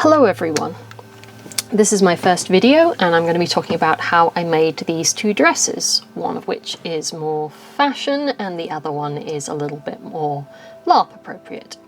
Hello everyone. This is my first video and I'm going to be talking about how I made these two dresses, one of which is more fashion and the other one is a little bit more LARP appropriate.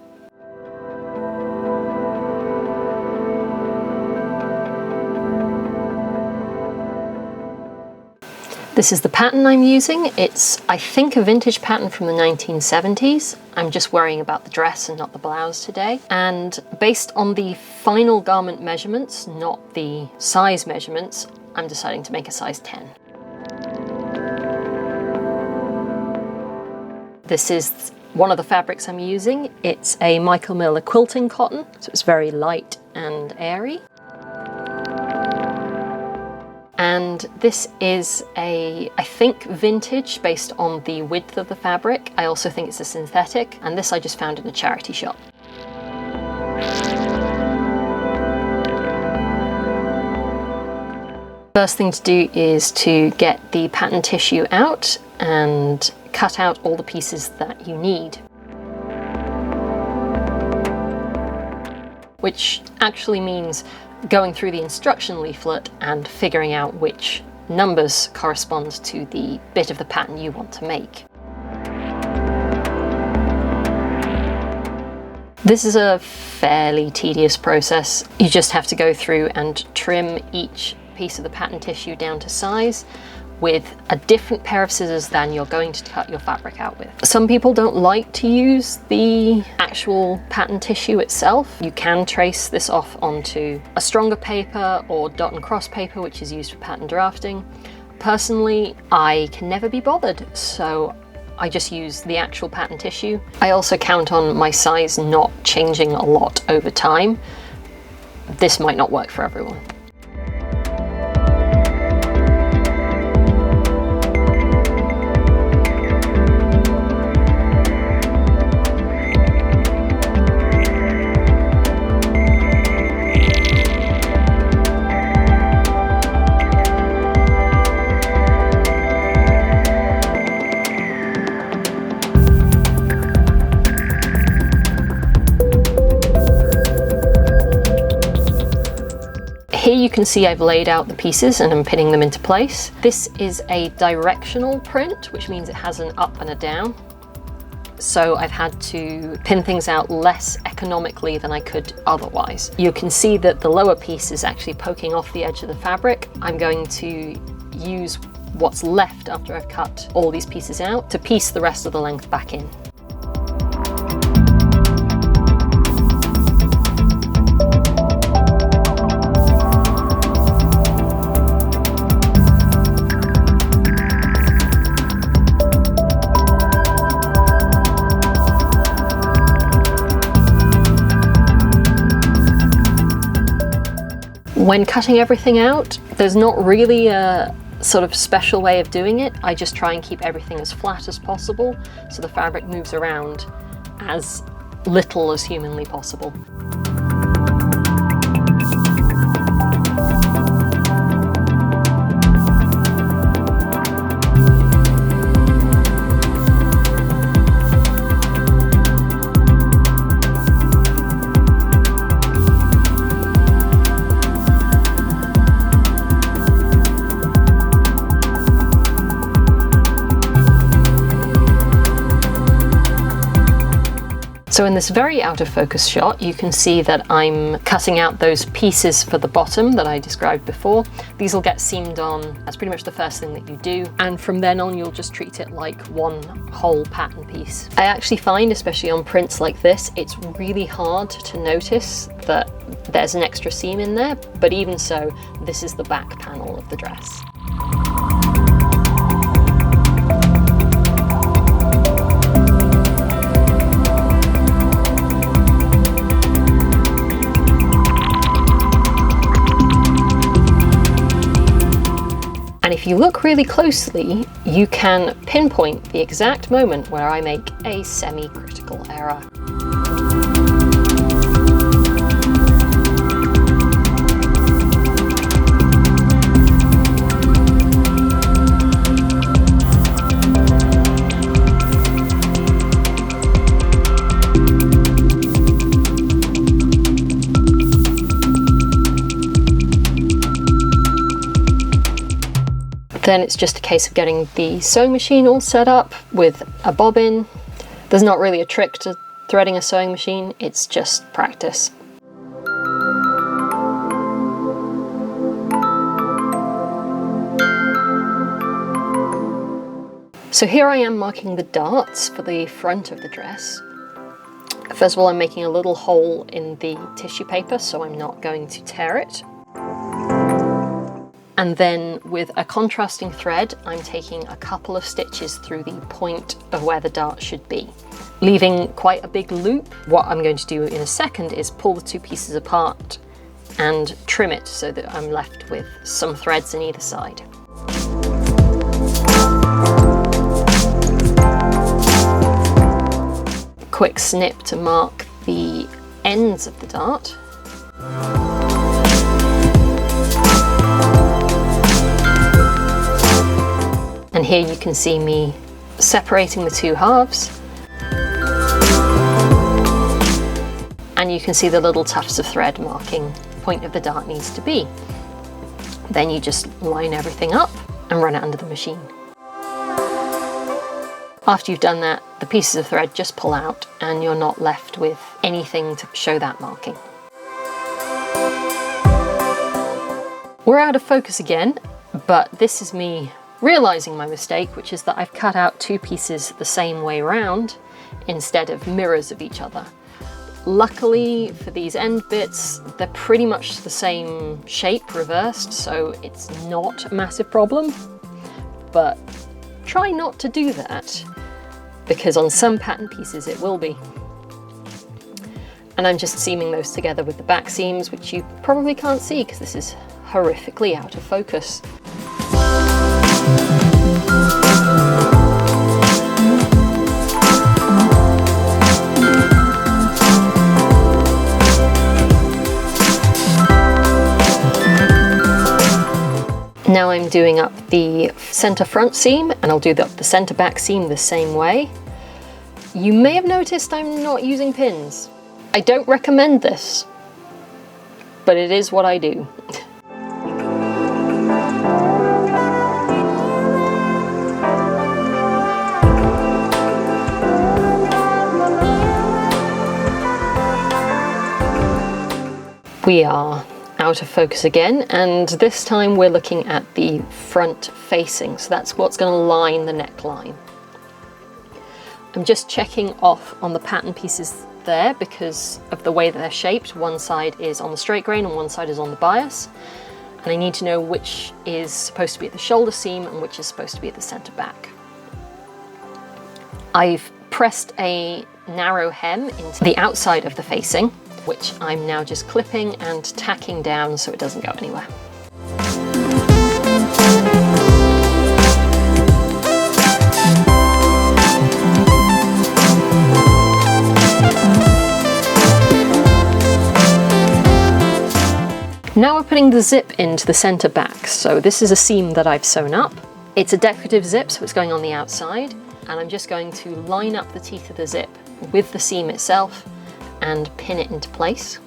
This is the pattern I'm using. It's, I think, a vintage pattern from the 1970s. I'm just worrying about the dress and not the blouse today. And based on the final garment measurements, not the size measurements, I'm deciding to make a size 10. This is one of the fabrics I'm using. It's a Michael Miller quilting cotton, so it's very light and airy. And this is I think vintage based on the width of the fabric. I also think it's a synthetic, and this I just found in a charity shop. First thing to do is to get the pattern tissue out and cut out all the pieces that you need. Which actually means going through the instruction leaflet and figuring out which numbers correspond to the bit of the pattern you want to make. This is a fairly tedious process. You just have to go through and trim each piece of the pattern tissue down to size with a different pair of scissors than you're going to cut your fabric out with. Some people don't like to use the actual pattern tissue itself. You can trace this off onto a stronger paper or dot and cross paper, which is used for pattern drafting. Personally, I can never be bothered, so I just use the actual pattern tissue. I also count on my size not changing a lot over time. This might not work for everyone. Here you can see I've laid out the pieces and I'm pinning them into place. This is a directional print, which means it has an up and a down. So I've had to pin things out less economically than I could otherwise. You can see that the lower piece is actually poking off the edge of the fabric. I'm going to use what's left after I've cut all these pieces out to piece the rest of the length back in. When cutting everything out, there's not really a sort of special way of doing it. I just try and keep everything as flat as possible so the fabric moves around as little as humanly possible. So in this very out of focus shot, you can see that I'm cutting out those pieces for the bottom that I described before. These will get seamed on. That's pretty much the first thing that you do. And from then on, you'll just treat it like one whole pattern piece. I actually find, especially on prints like this, it's really hard to notice that there's an extra seam in there. But even so, this is the back panel of the dress. And if you look really closely, you can pinpoint the exact moment where I make a semi-critical error. Then it's just a case of getting the sewing machine all set up with a bobbin. There's not really a trick to threading a sewing machine, it's just practice. So here I am marking the darts for the front of the dress. First of all, I'm making a little hole in the tissue paper so I'm not going to tear it. And then with a contrasting thread, I'm taking a couple of stitches through the point of where the dart should be, leaving quite a big loop. What I'm going to do in a second is pull the two pieces apart and trim it so that I'm left with some threads in either side. Quick snip to mark the ends of the dart. And here you can see me separating the two halves. And you can see the little tufts of thread marking the point of the dart needs to be. Then you just line everything up and run it under the machine. After you've done that, the pieces of thread just pull out and you're not left with anything to show that marking. We're out of focus again, but this is me realizing my mistake, which is that I've cut out two pieces the same way round instead of mirrors of each other. Luckily for these end bits, they're pretty much the same shape reversed, so it's not a massive problem, but try not to do that, because on some pattern pieces it will be. And I'm just seaming those together with the back seams, which you probably can't see because this is horrifically out of focus. Now I'm doing up the center front seam, and I'll do the center back seam the same way. You may have noticed I'm not using pins. I don't recommend this, but it is what I do. We are out of focus again, and this time we're looking at the front facing, so that's what's going to line the neckline. I'm just checking off on the pattern pieces there because of the way that they're shaped. One side is on the straight grain and one side is on the bias, and I need to know which is supposed to be at the shoulder seam and which is supposed to be at the center back. I've pressed a narrow hem into the outside of the facing, which I'm now just clipping and tacking down so it doesn't go anywhere. Now we're putting the zip into the center back. So this is a seam that I've sewn up. It's a decorative zip, so it's going on the outside, and I'm just going to line up the teeth of the zip with the seam itself and pin it into place.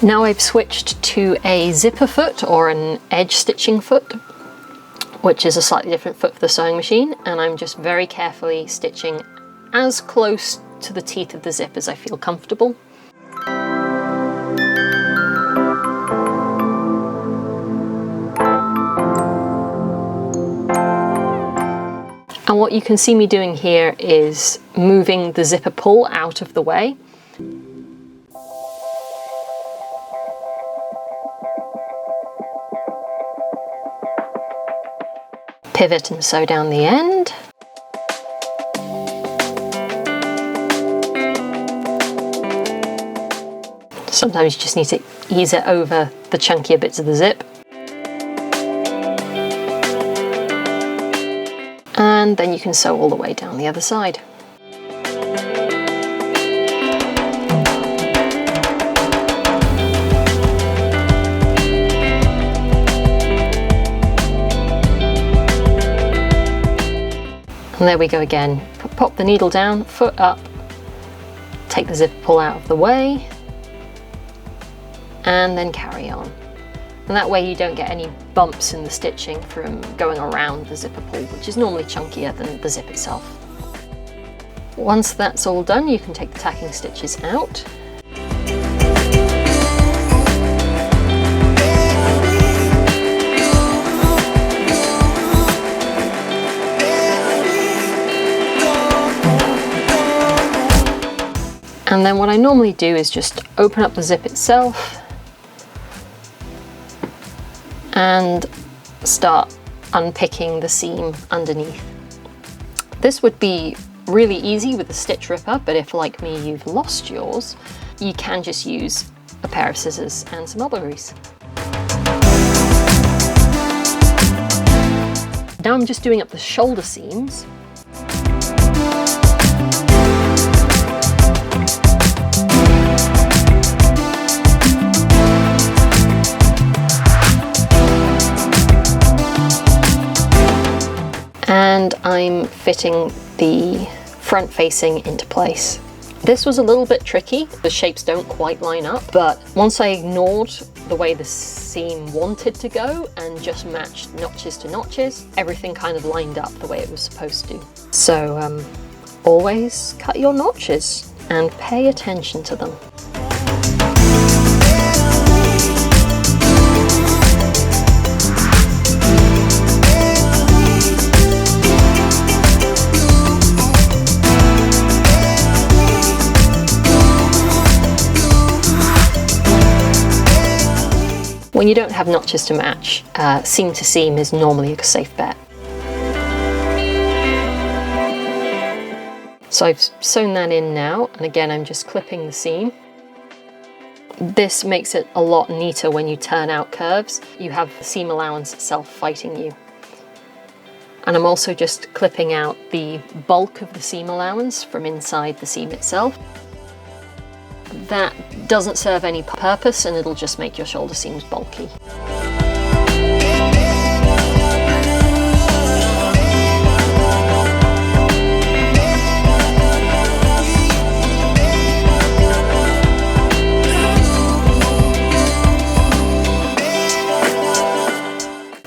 Now I've switched to a zipper foot or an edge stitching foot, which is a slightly different foot for the sewing machine, and I'm just very carefully stitching as close to the teeth of the zip as I feel comfortable. And what you can see me doing here is moving the zipper pull out of the way. Pivot and sew down the end. Sometimes you just need to ease it over the chunkier bits of the zip. And then you can sew all the way down the other side. And there we go again. Pop the needle down, foot up, take the zipper pull out of the way, and then carry on. And that way you don't get any bumps in the stitching from going around the zipper pull, which is normally chunkier than the zip itself. Once that's all done, you can take the tacking stitches out. And then what I normally do is just open up the zip itself and start unpicking the seam underneath. This would be really easy with a stitch ripper, but if, like me, you've lost yours, you can just use a pair of scissors and some elbow grease. Now I'm just doing up the shoulder seams. And I'm fitting the front facing into place. This was a little bit tricky. The shapes don't quite line up, but once I ignored the way the seam wanted to go and just matched notches to notches, everything kind of lined up the way it was supposed to. So always cut your notches and pay attention to them. When you don't have notches to match, seam to seam is normally a safe bet. So I've sewn that in now, and again I'm just clipping the seam. This makes it a lot neater when you turn out curves. You have the seam allowance itself fighting you. And I'm also just clipping out the bulk of the seam allowance from inside the seam itself. That doesn't serve any purpose and it'll just make your shoulder seams bulky.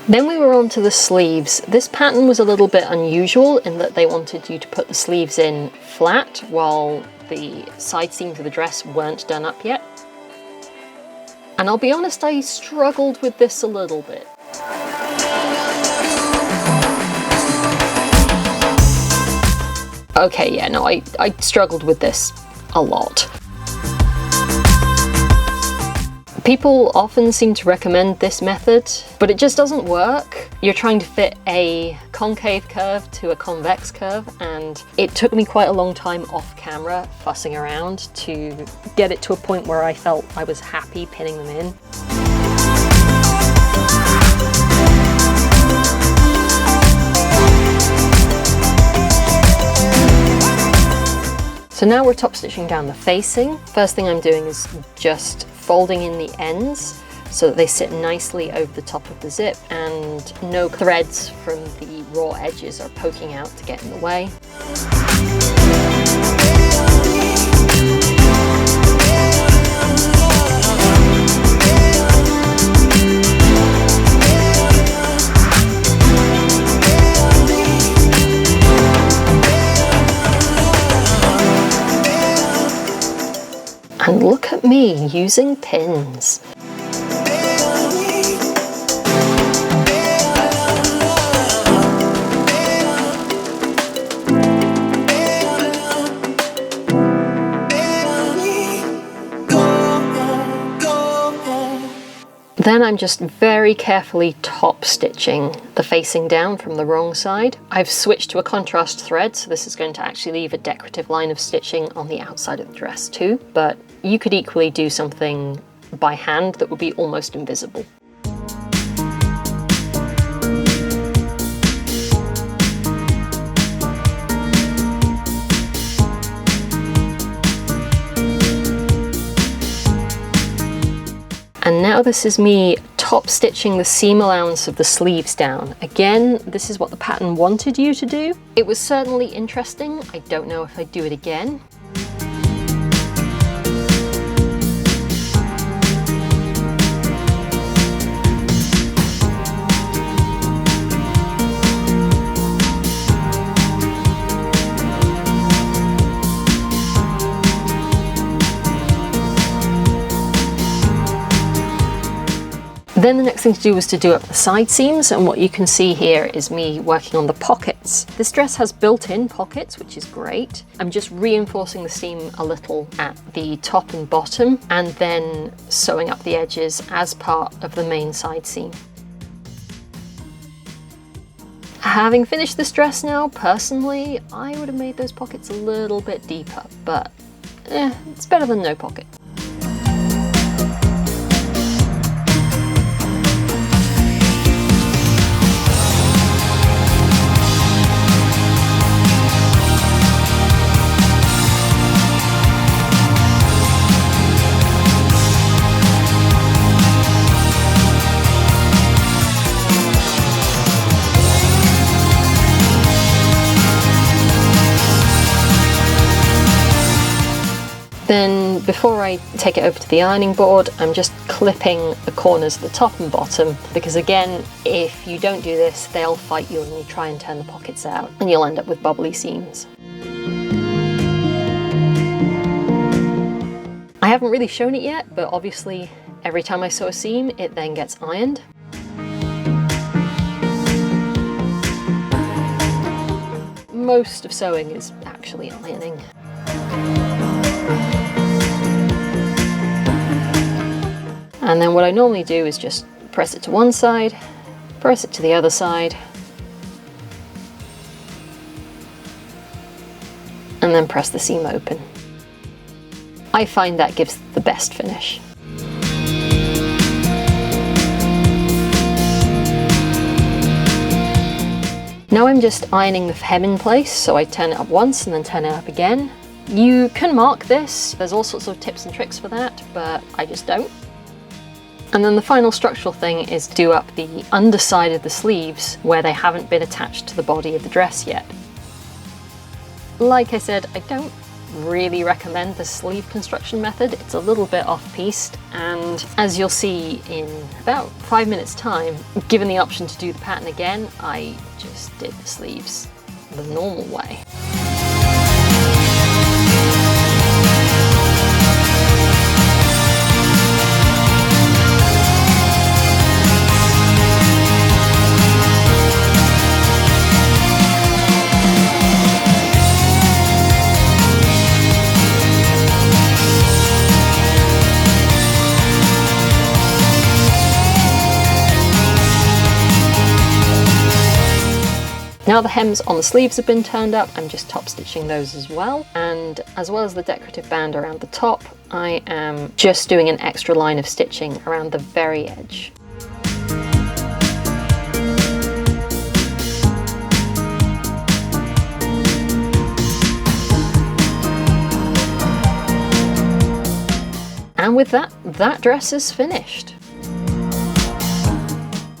Then we were on to the sleeves. This pattern was a little bit unusual in that they wanted you to put the sleeves in flat while the side seams of the dress weren't done up yet. And I'll be honest, I struggled with this a little bit. Okay, yeah, no, I struggled with this a lot. People often seem to recommend this method, but it just doesn't work. You're trying to fit a concave curve to a convex curve, and it took me quite a long time off camera fussing around to get it to a point where I felt I was happy pinning them in. So now we're top stitching down the facing. First thing I'm doing is just folding in the ends so that they sit nicely over the top of the zip and no threads from the raw edges are poking out to get in the way. And look at me using pins. Then I'm just very carefully top stitching the facing down from the wrong side. I've switched to a contrast thread, so this is going to actually leave a decorative line of stitching on the outside of the dress too, but you could equally do something by hand that would be almost invisible. And now this is me top stitching the seam allowance of the sleeves down. Again, this is what the pattern wanted you to do. It was certainly interesting. I don't know if I'd do it again. Then the next thing to do was to do up the side seams, and what you can see here is me working on the pockets. This dress has built-in pockets, which is great. I'm just reinforcing the seam a little at the top and bottom, and then sewing up the edges as part of the main side seam. Having finished this dress now, personally, I would have made those pockets a little bit deeper, but it's better than no pocket. Then before I take it over to the ironing board, I'm just clipping the corners at the top and bottom, because again, if you don't do this, they'll fight you when you try and turn the pockets out, and you'll end up with bubbly seams. I haven't really shown it yet, but obviously every time I sew a seam, it then gets ironed. Most of sewing is actually ironing. And then what I normally do is just press it to one side, press it to the other side, and then press the seam open. I find that gives the best finish. Now I'm just ironing the hem in place, so I turn it up once and then turn it up again. You can mark this, there's all sorts of tips and tricks for that, but I just don't. And then the final structural thing is do up the underside of the sleeves where they haven't been attached to the body of the dress yet. Like I said, I don't really recommend the sleeve construction method. It's a little bit off-piste, and as you'll see in about 5 minutes time, given the option to do the pattern again, I just did the sleeves the normal way. Now the hems on the sleeves have been turned up, I'm just top stitching those as well. And as well as the decorative band around the top, I am just doing an extra line of stitching around the very edge. And with that, that dress is finished.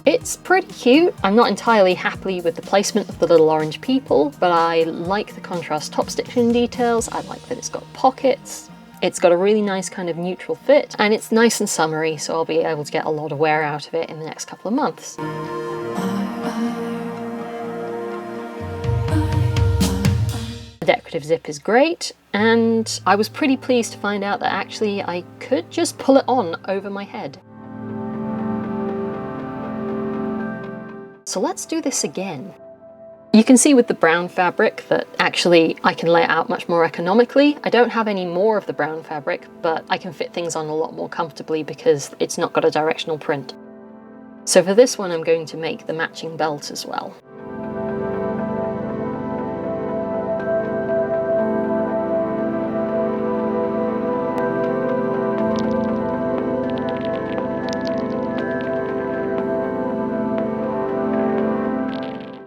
It's pretty cute. I'm not entirely happy with the placement of the little orange people, but I like the contrast top stitching details. I like that it's got pockets. It's got a really nice kind of neutral fit, and it's nice and summery, so I'll be able to get a lot of wear out of it in the next couple of months. The decorative zip is great, and I was pretty pleased to find out that actually I could just pull it on over my head. So let's do this again. You can see with the brown fabric that actually I can lay it out much more economically. I don't have any more of the brown fabric, but I can fit things on a lot more comfortably because it's not got a directional print. So for this one, I'm going to make the matching belt as well.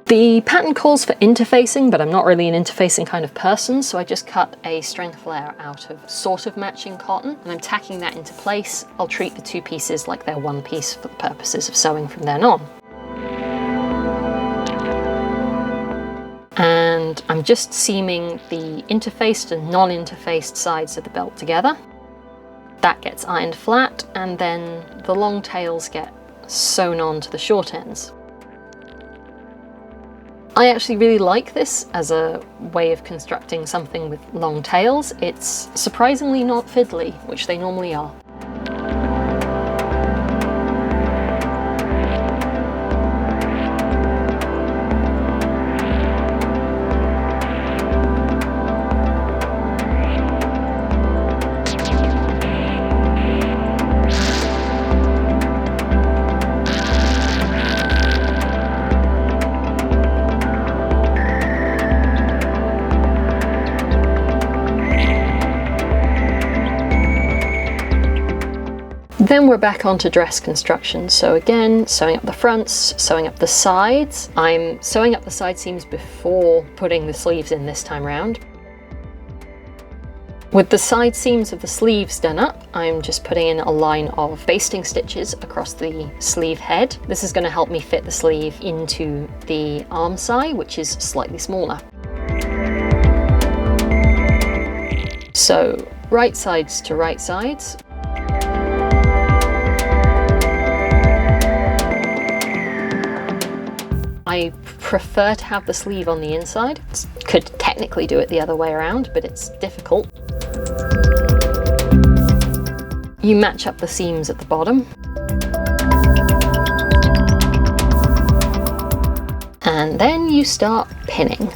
The pattern calls for interfacing, but I'm not really an interfacing kind of person, so I just cut a strength layer out of sort of matching cotton, and I'm tacking that into place. I'll treat the two pieces like they're one piece for the purposes of sewing from then on. And I'm just seaming the interfaced and non-interfaced sides of the belt together. That gets ironed flat, and then the long tails get sewn on to the short ends. I actually really like this as a way of constructing something with long tails. It's surprisingly not fiddly, which they normally are. Then we're back onto dress construction. So again, sewing up the fronts, sewing up the sides. I'm sewing up the side seams before putting the sleeves in this time round. With the side seams of the sleeves done up, I'm just putting in a line of basting stitches across the sleeve head. This is going to help me fit the sleeve into the arm side, which is slightly smaller. So right sides to right sides. I prefer to have the sleeve on the inside. Could technically do it the other way around, but it's difficult. You match up the seams at the bottom. And then you start pinning.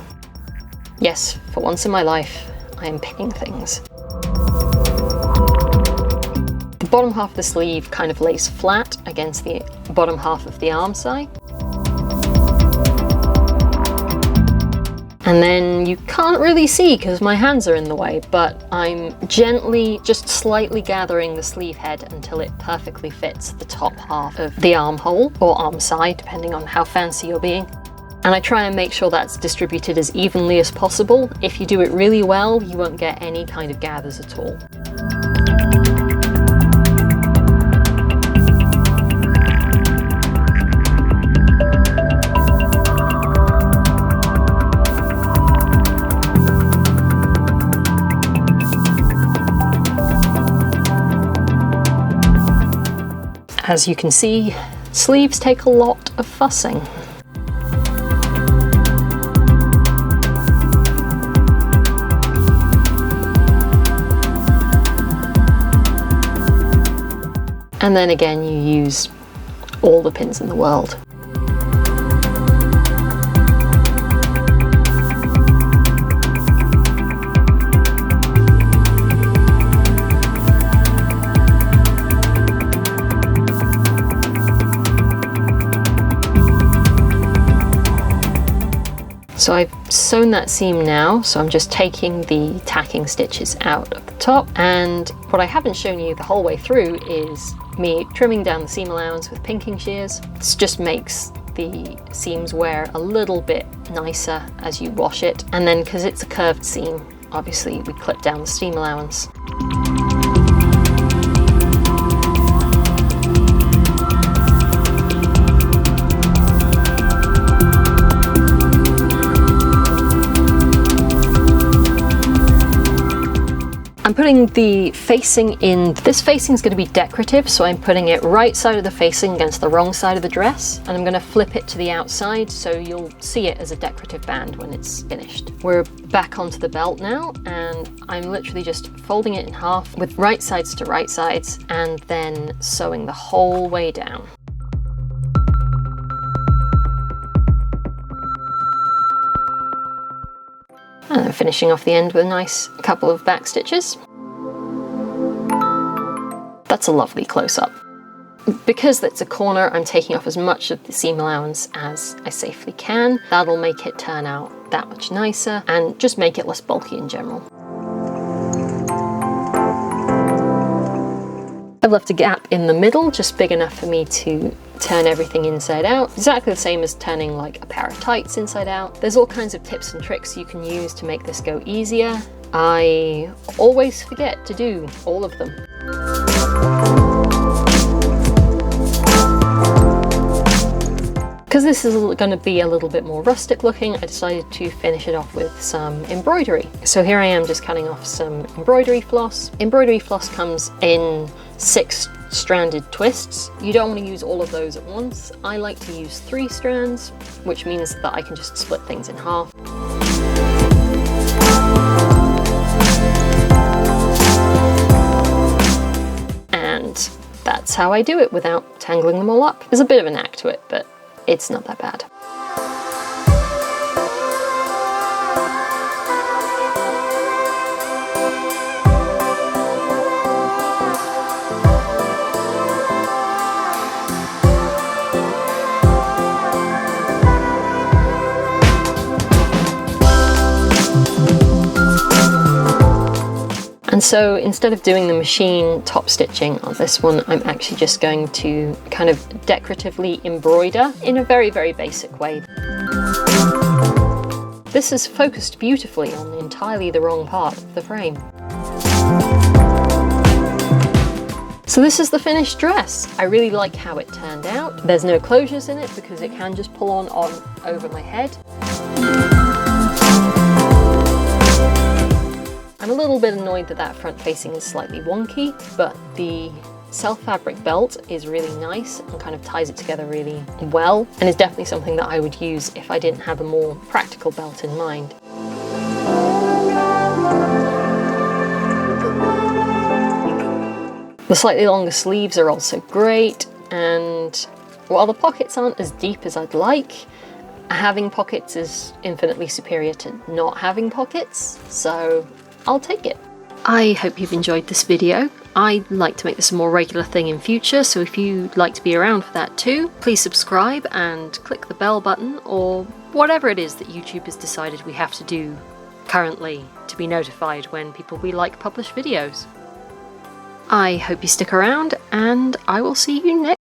Yes, for once in my life, I am pinning things. The bottom half of the sleeve kind of lays flat against the bottom half of the arm side. And then you can't really see because my hands are in the way, but I'm gently, just slightly gathering the sleeve head until it perfectly fits the top half of the armhole or arm side, depending on how fancy you're being. And I try and make sure that's distributed as evenly as possible. If you do it really well, you won't get any kind of gathers at all. As you can see, sleeves take a lot of fussing. And then again, you use all the pins in the world. So I've sewn that seam now, so I'm just taking the tacking stitches out of the top, and what I haven't shown you the whole way through is me trimming down the seam allowance with pinking shears. This just makes the seams wear a little bit nicer as you wash it, and then because it's a curved seam, obviously we clip down the seam allowance. I'm putting the facing in. This facing is going to be decorative, so I'm putting it right side of the facing against the wrong side of the dress, and I'm going to flip it to the outside so you'll see it as a decorative band when it's finished. We're back onto the belt now, and I'm literally just folding it in half with right sides to right sides and then sewing the whole way down. And then finishing off the end with a nice couple of back stitches. That's a lovely close-up. Because that's a corner, I'm taking off as much of the seam allowance as I safely can. That'll make it turn out that much nicer and just make it less bulky in general. I've left a gap in the middle, just big enough for me to turn everything inside out. Exactly the same as turning like a pair of tights inside out. There's all kinds of tips and tricks you can use to make this go easier. I always forget to do all of them. Because this is going to be a little bit more rustic looking, I decided to finish it off with some embroidery. So here I am just cutting off some embroidery floss. Embroidery floss comes in 6 stranded twists. You don't want to use all of those at once. I like to use 3 strands, which means that I can just split things in half. And that's how I do it without tangling them all up. There's a bit of a knack to it, but it's not that bad. And so instead of doing the machine top stitching on this one, I'm actually just going to kind of decoratively embroider in a very, very basic way. This is focused beautifully on entirely the wrong part of the frame. So this is the finished dress. I really like how it turned out. There's no closures in it because it can just pull on over my head. I'm a little bit annoyed that that front facing is slightly wonky, but the self fabric belt is really nice and kind of ties it together really well, and is definitely something that I would use if I didn't have a more practical belt in mind. The slightly longer sleeves are also great, and while the pockets aren't as deep as I'd like, having pockets is infinitely superior to not having pockets, so I'll take it. I hope you've enjoyed this video. I'd like to make this a more regular thing in future, so if you'd like to be around for that too, please subscribe and click the bell button, or whatever it is that YouTube has decided we have to do currently to be notified when people we like publish videos. I hope you stick around, and I will see you next